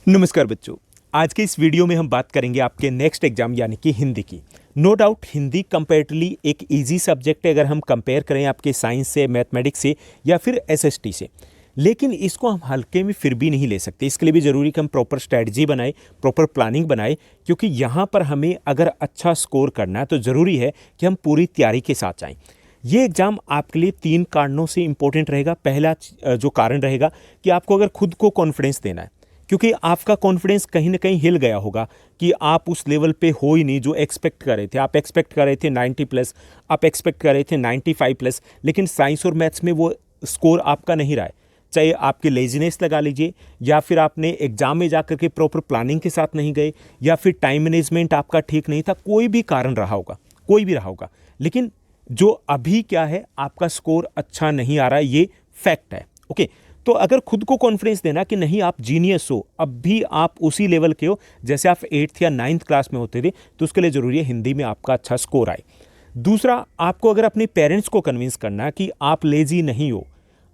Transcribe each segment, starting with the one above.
नमस्कार बच्चों। आज के इस वीडियो में हम बात करेंगे आपके नेक्स्ट एग्जाम यानी कि हिंदी की। नो डाउट हिंदी कंपैरेटिवली एक इजी सब्जेक्ट है अगर हम कंपेयर करें आपके साइंस से, मैथमेटिक्स से या फिर एसएसटी से। लेकिन इसको हम हल्के में फिर भी नहीं ले सकते। इसके लिए भी ज़रूरी कि हम प्रॉपर स्ट्रैटेजी बनाए, प्रॉपर प्लानिंग बनाए, क्योंकि यहाँ पर हमें अगर अच्छा स्कोर करना है तो ज़रूरी है कि हम पूरी तैयारी के साथ जाएँ। ये एग्ज़ाम आपके लिए 3 कारणों से इम्पोर्टेंट रहेगा। पहला जो कारण रहेगा कि आपको अगर खुद को कॉन्फिडेंस देना है, क्योंकि आपका कॉन्फिडेंस कहीं ना कहीं हिल गया होगा कि आप उस लेवल पे हो ही नहीं जो एक्सपेक्ट कर रहे थे। आप एक्सपेक्ट कर रहे थे 90 प्लस, आप एक्सपेक्ट कर रहे थे 95 प्लस, लेकिन साइंस और मैथ्स में वो स्कोर आपका नहीं रहा है। चाहे आपकी लेजीनेस लगा लीजिए, या फिर आपने एग्जाम में जाकर के प्रॉपर प्लानिंग के साथ नहीं गए, या फिर टाइम मैनेजमेंट आपका ठीक नहीं था। कोई भी कारण रहा होगा, कोई भी रहा होगा, लेकिन जो अभी क्या है, आपका स्कोर अच्छा नहीं आ रहा है, ये फैक्ट है। ओके, तो अगर खुद को कॉन्फिडेंस देना कि नहीं आप जीनियस हो, अब भी आप उसी लेवल के हो जैसे आप 8th या 9th क्लास में होते थे, तो उसके लिए ज़रूरी है हिंदी में आपका अच्छा स्कोर आए। दूसरा, आपको अगर अपने पेरेंट्स को कन्विंस करना है कि आप लेजी नहीं हो,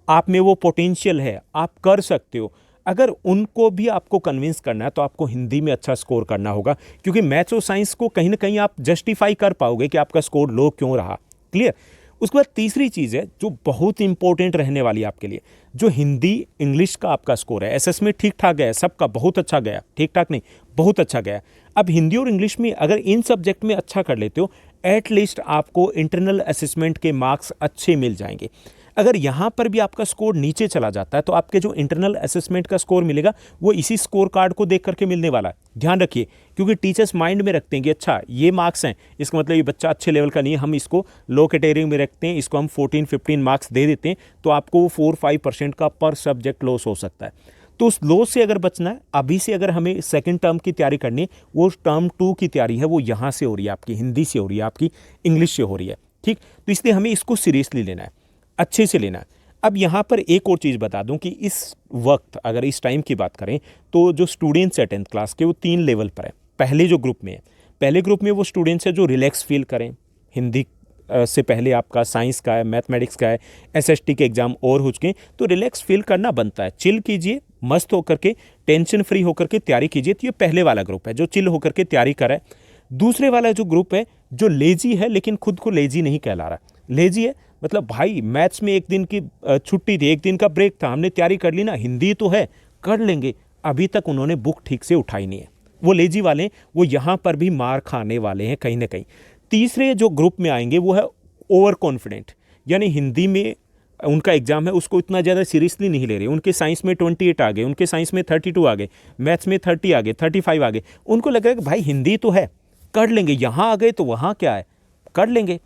आप में वो पोटेंशियल है, आप कर सकते हो, अगर उनको भी आपको कन्विंस करना है तो आपको हिंदी में अच्छा स्कोर करना होगा, क्योंकि मैथ्स और साइंस को कहीं ना कहीं आप जस्टिफाई कर पाओगे कि आपका स्कोर लो क्यों रहा। क्लियर। उसके बाद तीसरी चीज़ है जो बहुत इंपॉर्टेंट रहने वाली है आपके लिए, जो हिंदी इंग्लिश का आपका स्कोर है। एसएस में ठीक ठाक गया, सबका बहुत अच्छा गया, ठीक ठाक नहीं बहुत अच्छा गया। अब हिंदी और इंग्लिश में अगर इन सब्जेक्ट में अच्छा कर लेते हो, एटलीस्ट आपको इंटरनल असेसमेंट के मार्क्स अच्छे मिल जाएंगे। अगर यहाँ पर भी आपका स्कोर नीचे चला जाता है तो आपके जो इंटरनल असेसमेंट का स्कोर मिलेगा वो इसी स्कोर कार्ड को देख करके मिलने वाला है। ध्यान रखिए, क्योंकि टीचर्स माइंड में रखते हैं कि अच्छा ये मार्क्स हैं, इसका मतलब ये बच्चा अच्छे लेवल का नहीं है, हम इसको लो कैटेगरी में रखते हैं, इसको हम 14-15 मार्क्स दे देते हैं, तो आपको 4-5% का पर सब्जेक्ट लॉस हो सकता है। तो उस लॉस से अगर बचना है, अभी से अगर हमें सेकंड टर्म की तैयारी करनी है, वो टर्म 2 की तैयारी है, वो यहाँ से हो रही है, आपकी हिंदी से हो रही है, आपकी इंग्लिश से हो रही है। ठीक, तो इसलिए हमें इसको सीरियसली लेना है, अच्छे से लेना है। अब यहाँ पर एक और चीज़ बता दूं कि इस वक्त अगर इस टाइम की बात करें तो जो स्टूडेंट्स है 10th क्लास के, वो 3 लेवल पर है। पहले जो ग्रुप में है, पहले ग्रुप में वो स्टूडेंट्स है जो रिलैक्स फील करें। हिंदी से पहले आपका साइंस का है, मैथमेटिक्स का है, एसएसटी के एग्जाम और हो चुके हैं, तो रिलैक्स फील करना बनता है। चिल कीजिए, मस्त होकर के, टेंशन फ्री होकर के तैयारी कीजिए। तो ये पहले वाला ग्रुप है जो चिल होकर के तैयारी कर रहा है। दूसरे वाला जो ग्रुप है जो लेजी है, लेकिन खुद को लेजी नहीं कहला रहा। लेजी है मतलब भाई मैथ्स में एक दिन की छुट्टी थी, एक दिन का ब्रेक था, हमने तैयारी कर ली ना, हिंदी तो है कर लेंगे, अभी तक उन्होंने बुक ठीक से उठाई नहीं है, वो लेजी वाले, वो यहाँ पर भी मार खाने वाले हैं कहीं ना कहीं। तीसरे जो ग्रुप में आएंगे वो है ओवर कॉन्फिडेंट, यानी हिंदी में उनका एग्जाम है उसको इतना ज़्यादा सीरियसली नहीं ले रहे। उनके साइंस में 28 आ गए, उनके साइंस में 32 आ गए, मैथ्स में 30 आ गए, 35 आ गए। उनको लग रहा है कि भाई हिंदी तो है कर लेंगे, यहाँ आ गए तो वहाँ क्या है कर लेंगे।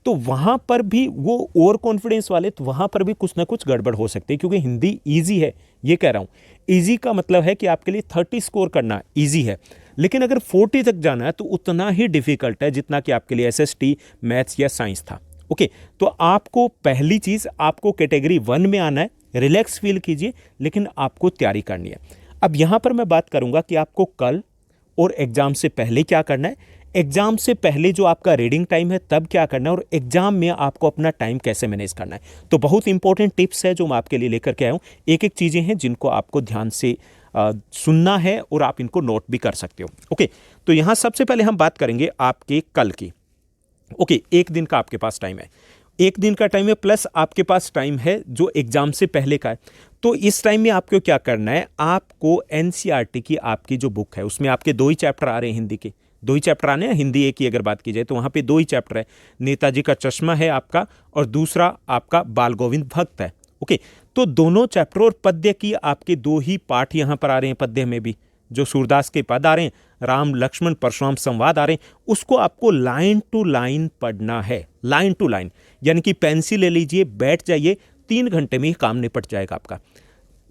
तो वहाँ पर भी वो ओवर कॉन्फिडेंस वाले, तो वहाँ पर भी कुछ ना कुछ गड़बड़ हो सकती है, क्योंकि हिंदी ईजी है, ये कह रहा हूँ। ईजी का मतलब है कि आपके लिए 30 स्कोर करना ईजी है, लेकिन अगर 40 तक जाना है तो उतना ही डिफिकल्ट है जितना कि आपके लिए एसएसटी, मैथ्स या साइंस था। ओके, तो आपको पहली चीज़, आपको कैटेगरी 1 में आना है, रिलैक्स फील कीजिए, लेकिन आपको तैयारी करनी है। अब यहाँ पर मैं बात करूँगा कि आपको कल और एग्ज़ाम से पहले क्या करना है। एग्जाम से पहले जो आपका रीडिंग टाइम है तब क्या करना है, और एग्जाम में आपको अपना टाइम कैसे मैनेज करना है। तो बहुत इंपॉर्टेंट टिप्स है जो मैं आपके लिए लेकर के आया हूँ। एक एक चीज़ें हैं जिनको आपको ध्यान से सुनना है और आप इनको नोट भी कर सकते हो। ओके, तो यहाँ सबसे पहले हम बात करेंगे आपके कल की। ओके, एक दिन का आपके पास टाइम है, एक दिन का टाइम है, प्लस आपके पास टाइम है जो एग्जाम से पहले का है। तो इस टाइम में आपको क्या करना है, आपको एनसीईआरटी की आपकी जो बुक है उसमें आपके 2 ही चैप्टर आ रहे हैं, हिंदी के 2 ही चैप्टर आने हैं। हिंदी एक की अगर बात की जाए तो वहाँ पे 2 ही चैप्टर है, नेताजी का चश्मा है आपका, और दूसरा आपका बाल गोविंद भक्त है। ओके, तो दोनों चैप्टर और पद्य की आपके 2 ही पाठ यहाँ पर आ रहे हैं। पद्य में भी जो सूरदास के पद आ रहे हैं, राम लक्ष्मण परशुराम संवाद आ रहे हैं, उसको आपको लाइन टू लाइन पढ़ना है, लाइन टू लाइन। यानी कि पेंसिल ले लीजिए, बैठ जाइए, 3 घंटे में ही काम निपट जाएगा आपका।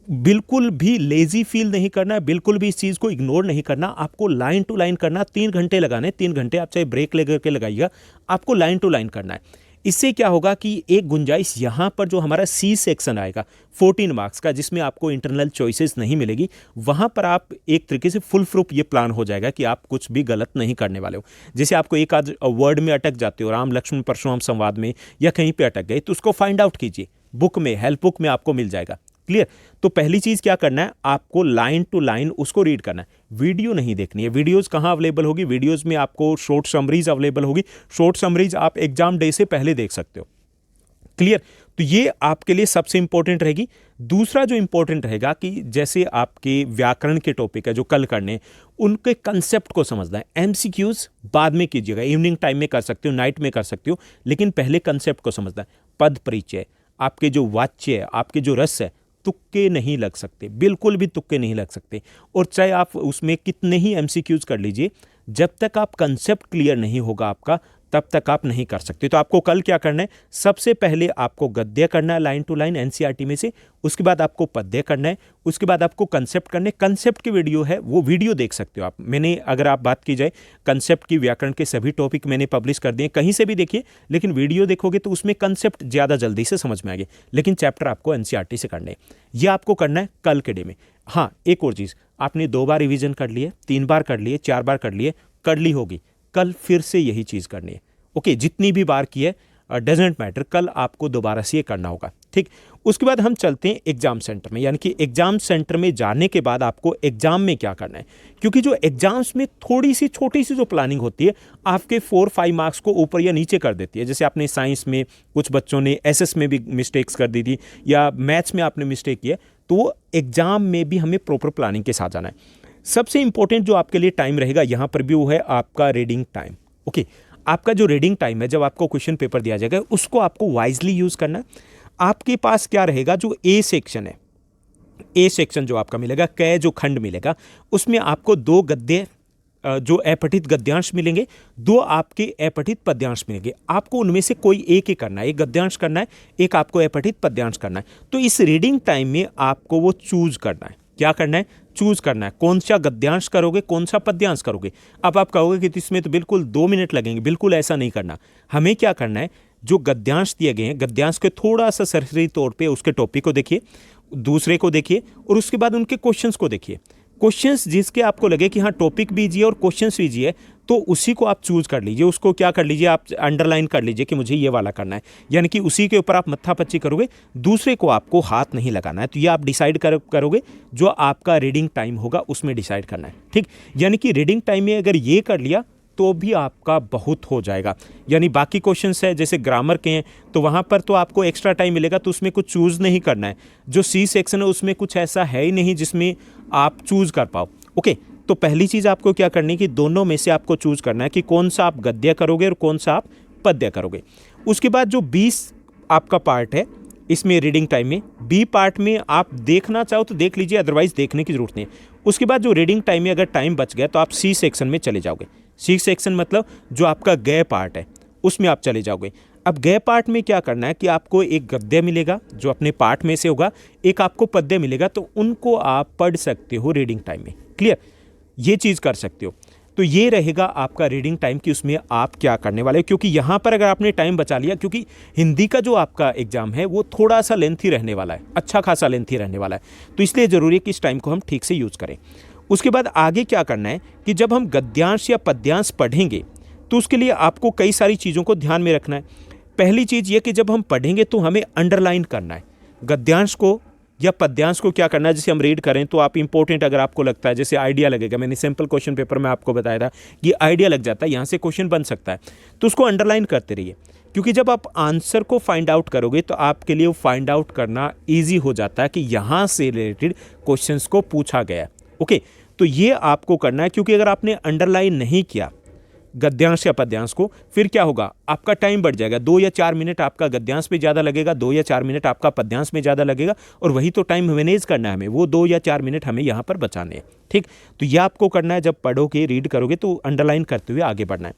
बिल्कुल भी लेजी फील नहीं करना है, बिल्कुल भी इस चीज़ को इग्नोर नहीं करना, आपको लाइन टू लाइन करना। 3 घंटे लगाने, 3 घंटे आप चाहे ब्रेक लेकर के लगाइएगा, आपको लाइन टू लाइन करना है। इससे क्या होगा कि एक गुंजाइश यहाँ पर जो हमारा सी सेक्शन आएगा 14 मार्क्स का, जिसमें आपको इंटरनल चॉइसेस नहीं मिलेगी, वहाँ पर आप एक तरीके से फुल प्रूफ ये प्लान हो जाएगा कि आप कुछ भी गलत नहीं करने वाले हो। जैसे आपको एक आध वर्ड में अटक जाते हो, राम लक्ष्मण परशुराम संवाद में या कहीं पर अटक गए, तो उसको फाइंड आउट कीजिए, बुक में, हेल्प बुक में आपको मिल जाएगा। क्लियर। तो पहली चीज क्या करना है, आपको लाइन टू लाइन उसको रीड करना है, वीडियो नहीं देखनी है। वीडियोस कहाँ अवेलेबल होगी, वीडियोस में आपको शॉर्ट समरीज अवेलेबल होगी, शॉर्ट समरीज आप एग्जाम डे से पहले देख सकते हो। क्लियर। तो ये आपके लिए सबसे इंपॉर्टेंट रहेगी। दूसरा जो इंपॉर्टेंट रहेगा कि जैसे आपके व्याकरण के टॉपिक है जो कल करने, उनके कंसेप्ट को समझना है। एमसीक्यूज बाद में कीजिएगा, इवनिंग टाइम में कर सकते हो, नाइट में कर सकते हो, लेकिन पहले कंसेप्ट को समझना है। पद परिचय, आपके जो वाच्य है, आपके जो रस है, तुक्के नहीं लग सकते, बिल्कुल भी तुक्के नहीं लग सकते। और चाहे आप उसमें कितने ही एमसीक्यूज कर लीजिए, जब तक आप कंसेप्ट क्लियर नहीं होगा आपका, तब तक आप नहीं कर सकते। तो आपको कल क्या करना है, सबसे पहले आपको गद्य करना है लाइन टू लाइन एनसीईआरटी में से, उसके बाद आपको पद्य करना है, उसके बाद आपको कंसेप्ट करने। कंसेप्ट की वीडियो है, वो वीडियो देख सकते हो आप। मैंने, अगर आप बात की जाए कंसेप्ट की, व्याकरण के सभी टॉपिक मैंने पब्लिश कर दिए, कहीं से भी देखिए, लेकिन वीडियो देखोगे तो उसमें कंसेप्ट ज़्यादा जल्दी से समझ में आएंगे, लेकिन चैप्टर आपको एनसीईआरटी से करने हैं। ये आपको करना है कल के डे में। हाँ, एक और चीज़, आपने 2 बार रिविजन कर लिए, 3 बार कर लिए, 4 बार कर लिए, कर ली होगी, कल फिर से यही चीज़ करनी है। ओके, जितनी भी बार की है डजेंट मैटर, कल आपको दोबारा से ये करना होगा। ठीक, उसके बाद हम चलते हैं एग्जाम सेंटर में, यानी कि एग्जाम सेंटर में जाने के बाद आपको एग्जाम में क्या करना है, क्योंकि जो एग्जाम्स में थोड़ी सी छोटी सी जो प्लानिंग होती है, आपके 4-5 मार्क्स को ऊपर या नीचे कर देती है। जैसे आपने साइंस में, कुछ बच्चों ने एसएस में भी मिस्टेक्स कर दी थी, या मैथ्स में आपने मिस्टेक किया, तो एग्जाम में भी हमें प्रॉपर प्लानिंग के साथ जाना है। सबसे इंपॉर्टेंट जो आपके लिए टाइम रहेगा यहाँ पर भी, वो है आपका रीडिंग टाइम। ओके, आपका जो रीडिंग टाइम है, जब आपको क्वेश्चन पेपर दिया जाएगा, उसको आपको वाइजली यूज करना है। आपके पास क्या रहेगा, जो ए सेक्शन है, ए सेक्शन जो आपका मिलेगा, क जो खंड मिलेगा, उसमें आपको 2 गद्य जो अपठित गद्यांश मिलेंगे, 2 आपके अपठित पद्यांश मिलेंगे। आपको उनमें से कोई एक ही करना है, एक गद्यांश करना है, एक आपको अपठित पद्यांश करना है। तो इस रीडिंग टाइम में आपको वो चूज करना है। क्या करना है, चूज करना है, कौन सा गद्यांश करोगे, कौन सा पद्यांश करोगे। अब आप कहोगे कि इसमें तो बिल्कुल 2 मिनट लगेंगे, बिल्कुल ऐसा नहीं करना। हमें क्या करना है, जो गद्यांश दिए गए हैं, गद्यांश के थोड़ा सा सरसरी तौर पे उसके टॉपिक को देखिए, दूसरे को देखिए, और उसके बाद उनके क्वेश्चंस को देखिए। क्वेश्चंस जिसके आपको लगे कि हाँ टॉपिक भी इजी है और क्वेश्चंस भी इजी है, तो उसी को आप चूज कर लीजिए। उसको क्या कर लीजिए, आप अंडरलाइन कर लीजिए कि मुझे ये वाला करना है, यानी कि उसी के ऊपर आप मत्थापच्ची करोगे, दूसरे को आपको हाथ नहीं लगाना है। तो ये आप डिसाइड करोगे, जो आपका रीडिंग टाइम होगा उसमें डिसाइड करना है। ठीक, यानी कि रीडिंग टाइम में अगर ये कर लिया तो भी आपका बहुत हो जाएगा। यानी बाकी क्वेश्चंस है, जैसे ग्रामर के हैं, तो वहाँ पर तो आपको एक्स्ट्रा टाइम मिलेगा, तो उसमें कुछ चूज नहीं करना है। जो सी सेक्शन है उसमें कुछ ऐसा है ही नहीं जिसमें आप चूज कर पाओ। ओके, तो पहली चीज़ आपको क्या करनी है कि दोनों में से आपको चूज करना है कि कौन सा आप गद्य करोगे और कौन सा आप पद्य करोगे। उसके बाद जो 20 आपका पार्ट है इसमें रीडिंग टाइम में, बी पार्ट में आप देखना चाहो तो देख लीजिए, अदरवाइज देखने की जरूरत नहीं है। उसके बाद जो रीडिंग टाइम में अगर टाइम बच गया तो आप सी सेक्शन में चले जाओगे। सी सेक्शन मतलब जो आपका गय पार्ट है उसमें आप चले जाओगे। अब गय पार्ट में क्या करना है कि आपको एक गद्य मिलेगा जो अपने पार्ट में से होगा, एक आपको पद्य मिलेगा, तो उनको आप पढ़ सकते हो रीडिंग टाइम में। क्लियर, ये चीज़ कर सकते हो। तो ये रहेगा आपका रीडिंग टाइम कि उसमें आप क्या करने वाले हो, क्योंकि यहाँ पर अगर आपने टाइम बचा लिया, क्योंकि हिंदी का जो आपका एग्जाम है वो थोड़ा सा लेंथी रहने वाला है, अच्छा खासा लेंथी रहने वाला है, तो इसलिए ज़रूरी है कि इस टाइम को हम ठीक से यूज़ करें। उसके बाद आगे क्या करना है कि जब हम गद्यांश या पद्यांश पढ़ेंगे तो उसके लिए आपको कई सारी चीज़ों को ध्यान में रखना है। पहली चीज़ ये कि जब हम पढ़ेंगे तो हमें अंडरलाइन करना है गद्यांश को या पद्यांश को। क्या करना है, जैसे हम रीड करें तो आप इंपॉर्टेंट अगर आपको लगता है, जैसे आइडिया लगेगा, मैंने सिंपल क्वेश्चन पेपर में आपको बताया था कि आइडिया लग जाता है, यहाँ से क्वेश्चन बन सकता है, तो उसको अंडरलाइन करते रहिए। क्योंकि जब आप आंसर को फाइंड आउट करोगे तो आपके लिए वो फाइंड आउट करना ईजी हो जाता है कि यहाँ से रिलेटेड क्वेश्चंस को पूछा गया। ओके, तो ये आपको करना है, क्योंकि अगर आपने अंडरलाइन नहीं किया गद्यांश या पद्यांश को, फिर क्या होगा, आपका टाइम बढ़ जाएगा। 2 या 4 मिनट आपका गद्यांश में ज़्यादा लगेगा, 2 या 4 मिनट आपका पद्यांश में ज़्यादा लगेगा, और वही तो टाइम मैनेज करना है हमें, वो 2 या 4 मिनट हमें यहाँ पर बचाने हैं। ठीक, तो ये आपको करना है। जब पढ़ोगे, रीड करोगे तो अंडरलाइन करते हुए आगे बढ़ना है।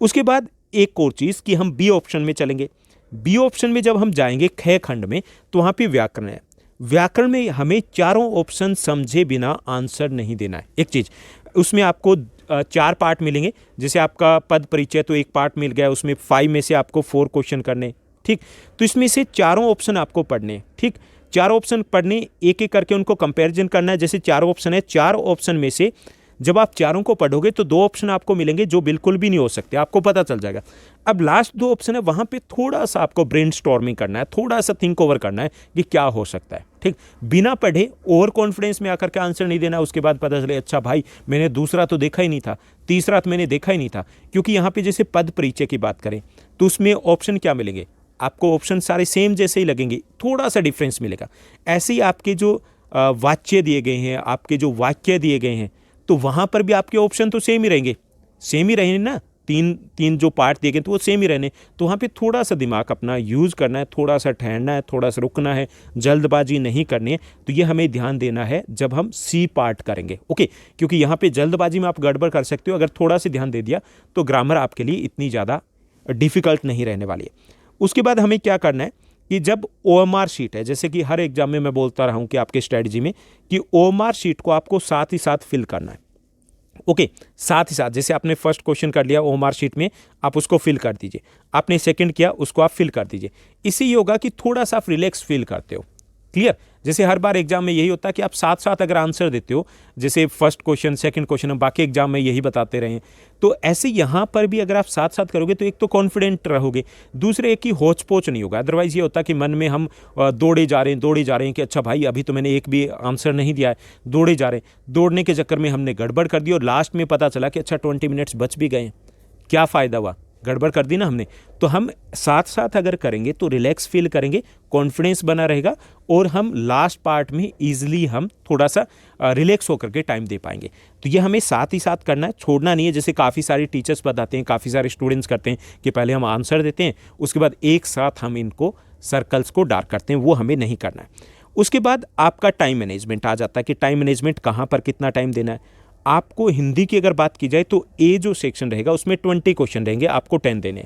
उसके बाद एक और चीज़ कि हम बी ऑप्शन में चलेंगे। बी ऑप्शन में जब हम जाएंगे ख खंड में, तो वहाँ पर व्याकरण है। व्याकरण में हमें चारों ऑप्शन समझे बिना आंसर नहीं देना है। एक चीज़, उसमें आपको 4 पार्ट मिलेंगे। जैसे आपका पद परिचय तो एक पार्ट मिल गया, उसमें 5 में से आपको 4 क्वेश्चन करने। ठीक, तो इसमें से चारों ऑप्शन आपको पढ़ने। ठीक, चारों ऑप्शन पढ़ने, एक एक करके उनको कंपैरिजन करना है। जैसे चारों ऑप्शन है, 4 ऑप्शन में से जब आप चारों को पढ़ोगे तो 2 ऑप्शन आपको मिलेंगे जो बिल्कुल भी नहीं हो सकते, आपको पता चल जाएगा। अब लास्ट 2 ऑप्शन है, वहाँ पे थोड़ा सा आपको ब्रेनस्टॉर्मिंग करना है, थोड़ा सा थिंक ओवर करना है कि क्या हो सकता है। ठीक, बिना पढ़े ओवर कॉन्फिडेंस में आकर के आंसर नहीं देना, उसके बाद पता चले अच्छा भाई मैंने दूसरा तो देखा ही नहीं था, तीसरा तो मैंने देखा ही नहीं था। क्योंकि यहाँ पे जैसे पद परिचय की बात करें तो उसमें ऑप्शन क्या मिलेंगे, आपको ऑप्शन सारे सेम जैसे ही लगेंगे, थोड़ा सा डिफरेंस मिलेगा। ऐसे ही आपके जो वाच्य दिए गए हैं, आपके जो वाक्य दिए गए हैं, तो वहाँ पर भी आपके ऑप्शन तो सेम ही रहेंगे, सेम ही रहेंगे ना, तीन जो पार्ट दिए गए तो वो सेम ही रहने। तो वहाँ पे थोड़ा सा दिमाग अपना यूज़ करना है, थोड़ा सा ठहरना है, थोड़ा सा रुकना है, जल्दबाजी नहीं करनी है। तो ये हमें ध्यान देना है जब हम सी पार्ट करेंगे, ओके। क्योंकि यहाँ पे जल्दबाजी में आप गड़बड़ कर सकते हो, अगर थोड़ा सा ध्यान दे दिया तो ग्रामर आपके लिए इतनी ज़्यादा डिफ़िकल्ट नहीं रहने वाली है। उसके बाद हमें क्या करना है कि जब OMR शीट है, जैसे कि हर एग्जाम में मैं बोलता रहा हूँ कि आपके स्ट्रेटजी में कि OMR शीट को आपको साथ ही साथ फिल करना है, ओके। साथ ही साथ जैसे आपने फर्स्ट क्वेश्चन कर लिया OMR शीट में, आप उसको फिल कर दीजिए, आपने सेकंड किया उसको आप फिल कर दीजिए। इससे ये होगा कि थोड़ा सा आप रिलैक्स फील करते हो, क्लियर। जैसे हर बार एग्जाम में यही होता है कि आप साथ साथ अगर आंसर देते हो, जैसे फर्स्ट क्वेश्चन सेकंड क्वेश्चन, हम बाकी एग्जाम में यही बताते रहे हैं, तो ऐसे यहाँ पर भी अगर आप साथ साथ करोगे तो एक तो कॉन्फिडेंट रहोगे, दूसरे एक ही होच पोच नहीं होगा। अदरवाइज ये होता कि मन में हम दौड़े जा रहे हैं कि अच्छा भाई अभी तो मैंने एक भी आंसर नहीं दिया है, दौड़े जा रहे हैं, दौड़ने के चक्कर में हमने गड़बड़ कर दी और लास्ट में पता चला कि अच्छा 20 मिनट्स बच भी गए, क्या फ़ायदा हुआ, गड़बड़ कर दी ना हमने। तो हम साथ साथ अगर करेंगे तो रिलैक्स फील करेंगे, कॉन्फिडेंस बना रहेगा और हम लास्ट पार्ट में ईजिली हम थोड़ा सा रिलैक्स होकर के टाइम दे पाएंगे। तो ये हमें साथ ही साथ करना है, छोड़ना नहीं है। जैसे काफ़ी सारे टीचर्स बताते हैं, काफ़ी सारे स्टूडेंट्स करते हैं कि पहले हम आंसर देते हैं, उसके बाद एक साथ हम इनको सर्कल्स को डार्क करते हैं, वो हमें नहीं करना है। उसके बाद आपका टाइम मैनेजमेंट आ जाता है कि टाइम मैनेजमेंट कहाँ पर कितना टाइम देना है। आपको हिंदी की अगर बात की जाए तो ए जो सेक्शन रहेगा उसमें 20 क्वेश्चन रहेंगे, आपको 10 देने,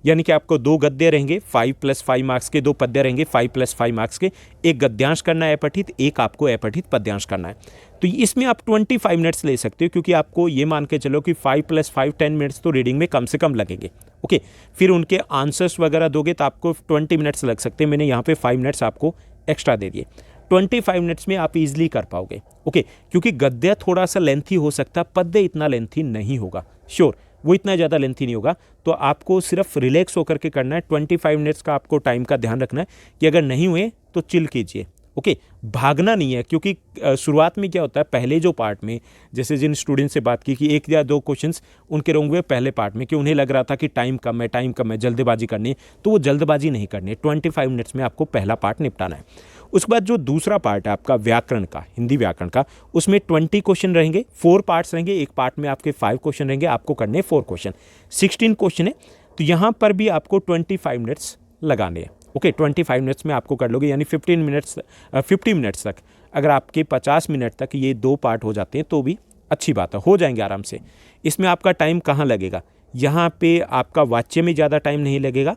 यानी कि आपको 2 गद्य रहेंगे 5 + 5 मार्क्स के, 2 पद्य रहेंगे 5 + 5 मार्क्स के, एक गद्यांश करना है अपठित, एक आपको अपठित पद्यांश करना है। तो इसमें आप 25 मिनट्स ले सकते हो, क्योंकि आपको ये मान के चलो कि 5 + 5 10 मिनट्स तो रीडिंग में कम से कम लगेंगे, ओके। फिर उनके आंसर्स वगैरह दोगे तो आपको 20 मिनट्स लग सकते हैं, मैंने यहाँ पे 5 मिनट्स आपको एक्स्ट्रा दे दिए। 25 मिनट्स में आप इजीली कर पाओगे, ओके। क्योंकि गद्य थोड़ा सा लेंथी हो सकता है, पद्य इतना लेंथी नहीं होगा, श्योर वो इतना ज़्यादा लेंथी नहीं होगा। तो आपको सिर्फ रिलैक्स होकर के करना है। 25 मिनट्स का आपको टाइम का ध्यान रखना है कि अगर नहीं हुए तो चिल कीजिए, ओके। भागना नहीं है, क्योंकि शुरुआत में क्या होता है, पहले जो पार्ट में जैसे जिन स्टूडेंट से बात की कि 1 या 2 क्वेश्चंस उनके रॉन्ग हुए पहले पार्ट में, कि उन्हें लग रहा था कि टाइम कम है, जल्दबाजी करनी है, तो वो जल्दबाजी नहीं करनी है। 25 मिनट्स में आपको पहला पार्ट निपटाना है। उसके बाद जो दूसरा पार्ट है आपका व्याकरण का, हिंदी व्याकरण का, उसमें 20 क्वेश्चन रहेंगे, 4 पार्ट्स रहेंगे, एक पार्ट में आपके 5 क्वेश्चन रहेंगे, आपको करने 4 क्वेश्चन, 16 क्वेश्चन है। तो यहाँ पर भी आपको 25 मिनट्स लगाने हैं, ओके। 25 मिनट्स में आपको कर लोगे, यानी 50 मिनट्स तक। अगर आपके 50 मिनट तक ये 2 पार्ट हो जाते हैं तो भी अच्छी बात है, हो जाएंगे आराम से। इसमें आपका टाइम कहाँ लगेगा, यहाँ पे आपका वाच्य में ज़्यादा टाइम नहीं लगेगा,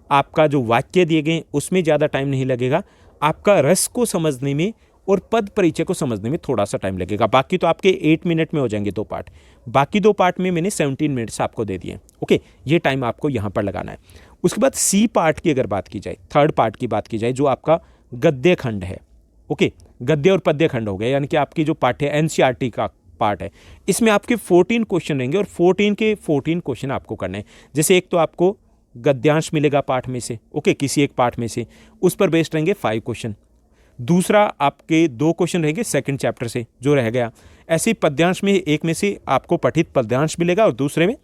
आपका जो वाक्य दिए गए उसमें ज़्यादा टाइम नहीं लगेगा, आपका रस को समझने में और पद परिचय को समझने में थोड़ा सा टाइम लगेगा। बाकी तो आपके 8 मिनट में हो जाएंगे 2 पार्ट, बाकी 2 पार्ट में मैंने 17 मिनट्स आपको दे दिए, ओके। ये टाइम आपको यहाँ पर लगाना है। उसके बाद सी पार्ट की अगर बात की जाए, थर्ड पार्ट की बात की जाए, जो आपका गद्य खंड है, ओके। गद्य और पद्य खंड हो गया, यानी कि आपकी जो पार्ट है NCERT का पार्ट है, इसमें आपके 14 क्वेश्चन रहेंगे और 14 के 14 क्वेश्चन आपको करने हैं। जैसे एक तो आपको गद्यांश मिलेगा पार्ट में से, ओके, किसी एक पार्ट में से, उस पर बेस्ड रहेंगे 5 क्वेश्चन। दूसरा आपके 2 क्वेश्चन रहेंगे सेकंड चैप्टर से जो रह गया। ऐसे ही पद्यांश में एक में से आपको पठित पद्यांश मिलेगा और दूसरे में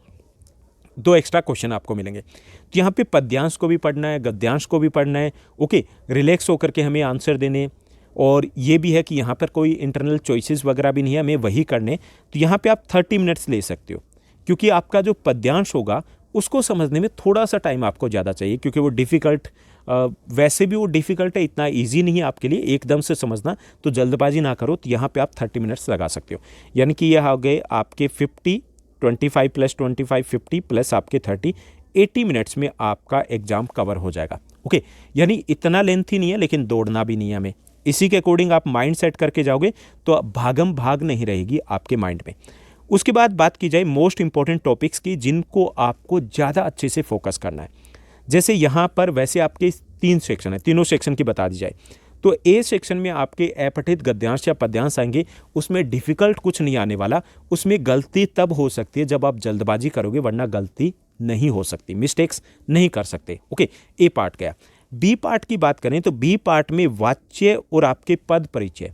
2 एक्स्ट्रा क्वेश्चन आपको मिलेंगे। तो यहाँ पे पद्यांश को भी पढ़ना है, गद्यांश को भी पढ़ना है, ओके। रिलैक्स होकर के हमें आंसर देने, और ये भी है कि यहाँ पर कोई इंटरनल चॉइसेस वगैरह भी नहीं है, हमें वही करने। तो यहाँ पे आप 30 मिनट्स ले सकते हो, क्योंकि आपका जो पद्यांश होगा उसको समझने में थोड़ा सा टाइम आपको ज़्यादा चाहिए, क्योंकि वो डिफ़िकल्ट, वैसे भी वो डिफ़िकल्ट है, इतना इजी नहीं है आपके लिए एकदम से समझना। तो जल्दबाजी ना करो, तो यहाँ पे आप 30 मिनट्स लगा सकते हो। यानी कि यह हो गए आपके 50, 25 + 25 50 प्लस आपके 30, 80 मिनट्स में आपका एग्ज़ाम कवर हो जाएगा, ओके। यानी इतना लेंथी नहीं है, लेकिन दौड़ना भी नहीं है हमें। इसी के अकॉर्डिंग आप माइंड सेट करके जाओगे तो भागम भाग नहीं रहेगी आपके माइंड में। उसके बाद बात की जाए मोस्ट इंपॉर्टेंट टॉपिक्स की, जिनको आपको ज़्यादा अच्छे से फोकस करना है। जैसे यहाँ पर वैसे आपके 3 सेक्शन है, तीनों सेक्शन की बता दी जाए तो ए सेक्शन में आपके अपठित गद्यांश या पद्यांश आएंगे, उसमें डिफ़िकल्ट कुछ नहीं आने वाला। उसमें गलती तब हो सकती है जब आप जल्दबाजी करोगे, वरना गलती नहीं हो सकती, मिस्टेक्स नहीं कर सकते, ओके। ए पार्ट गया। बी पार्ट की बात करें तो बी पार्ट में वाच्य और आपके पद परिचय,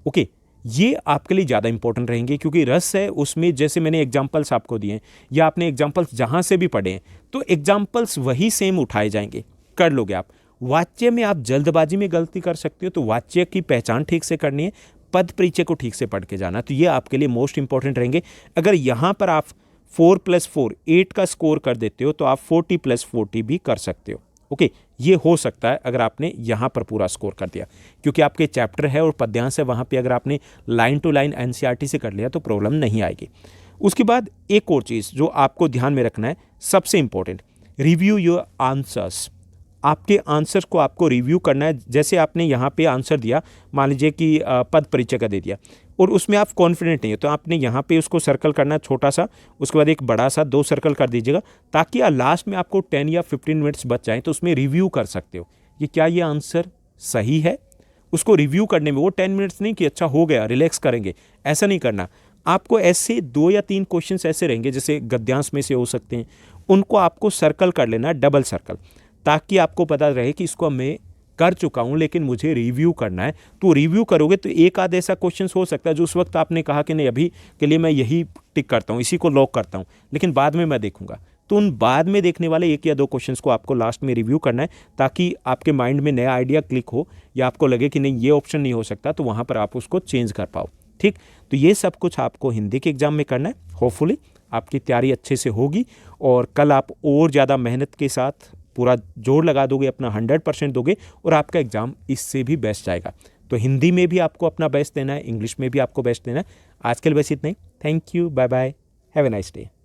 ओके, ये आपके लिए ज़्यादा इंपॉर्टेंट रहेंगे, क्योंकि रस है उसमें, जैसे मैंने एग्जाम्पल्स आपको दिए हैं या आपने एग्जाम्पल्स जहाँ से भी पढ़े हैं तो एग्जाम्पल्स वही सेम उठाए जाएंगे, कर लोगे आप। वाच्य में आप जल्दबाजी में गलती कर सकते हो, तो वाच्य की पहचान ठीक से करनी है, पद परिचय को ठीक से पढ़ के जाना, तो ये आपके लिए मोस्ट इंपॉर्टेंट रहेंगे। अगर यहाँ पर आप 4+4 8 का स्कोर कर देते हो तो आप 40+40 भी कर सकते हो, ओके, ये हो सकता है अगर आपने यहाँ पर पूरा स्कोर कर दिया, क्योंकि आपके चैप्टर है और पद्यांश है, वहाँ पे अगर आपने लाइन टू लाइन एनसीईआरटी से कर लिया तो प्रॉब्लम नहीं आएगी। उसके बाद एक और चीज़ जो आपको ध्यान में रखना है, सबसे इंपॉर्टेंट, रिव्यू योर आंसर्स। आपके आंसर को आपको रिव्यू करना है। जैसे आपने यहाँ पे आंसर दिया, मान लीजिए कि पद परिचय का दे दिया और उसमें आप कॉन्फिडेंट नहीं हो, तो आपने यहाँ पे उसको सर्कल करना छोटा सा, उसके बाद एक बड़ा सा 2 सर्कल कर दीजिएगा, ताकि लास्ट में आपको 10 या 15 मिनट्स बच जाएँ तो उसमें रिव्यू कर सकते हो कि क्या ये आंसर सही है। उसको रिव्यू करने में वो 10 मिनट्स नहीं कि अच्छा हो गया रिलैक्स करेंगे, ऐसा नहीं करना। आपको ऐसे 2 या 3 क्वेश्चंस ऐसे रहेंगे जैसे गद्यांश में से हो सकते हैं, उनको आपको सर्कल कर लेना, डबल सर्कल, ताकि आपको पता रहे कि इसको मैं कर चुका हूं लेकिन मुझे रिव्यू करना है। तो रिव्यू करोगे तो एक आध ऐसा क्वेश्चन हो सकता है जो उस वक्त आपने कहा कि नहीं अभी के लिए मैं यही टिक करता हूं, इसी को लॉक करता हूं, लेकिन बाद में मैं देखूंगा। तो उन बाद में देखने वाले 1 या 2 क्वेश्चंस को आपको लास्ट में रिव्यू करना है, ताकि आपके माइंड में नया आइडिया क्लिक हो या आपको लगे कि नहीं ये ऑप्शन नहीं हो सकता, तो वहाँ पर आप उसको चेंज कर पाओ। ठीक, तो ये सब कुछ आपको हिंदी के एग्जाम में करना है। होपफुली आपकी तैयारी अच्छे से होगी और कल आप और ज़्यादा मेहनत के साथ पूरा जोर लगा दोगे, अपना 100% दोगे और आपका एग्ज़ाम इससे भी बेस्ट जाएगा। तो हिंदी में भी आपको अपना बेस्ट देना है, इंग्लिश में भी आपको बेस्ट देना है। आज के लिए बस इतना ही। Thank you, bye bye, have a nice day.